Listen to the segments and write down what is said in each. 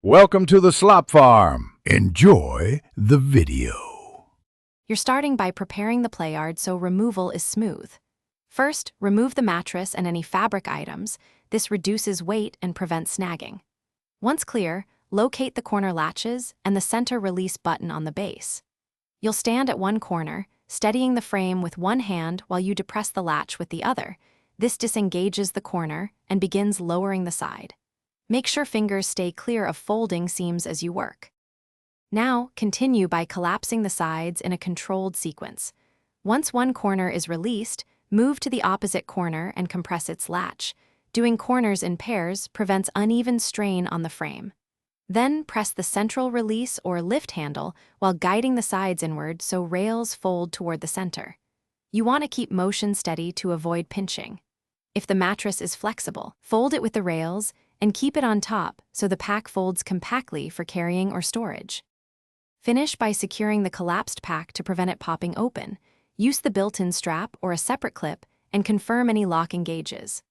Welcome to the Slop Farm. Enjoy the video. You're starting by preparing the play yard so removal is smooth. First, remove the mattress and any fabric items. This reduces weight and prevents snagging. Once clear, locate the corner latches and the center release button on the base. You'll stand at one corner, steadying the frame with one hand while you depress the latch with the other. This disengages the corner and begins lowering the side. Make sure fingers stay clear of folding seams as you work. Now, continue by collapsing the sides in a controlled sequence. Once one corner is released, move to the opposite corner and compress its latch. Doing corners in pairs prevents uneven strain on the frame. Then press the central release or lift handle while guiding the sides inward so rails fold toward the center. You want to keep motion steady to avoid pinching. If the mattress is flexible, fold it with the rails and keep it on top so the pack folds compactly for carrying or storage. Finish by securing the collapsed pack to prevent it popping open. Use the built-in strap or a separate clip and confirm any lock engages.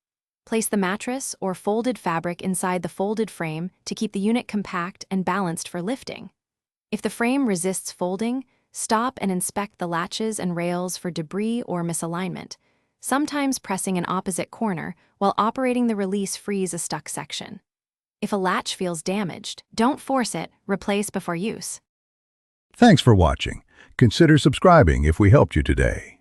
Place the mattress or folded fabric inside the folded frame to keep the unit compact and balanced for lifting. If the frame resists folding, stop and inspect the latches and rails for debris or misalignment. Sometimes pressing an opposite corner while operating the release frees a stuck section. If a latch feels damaged, don't force it, replace before use. Thanks for watching. Consider subscribing if we helped you today.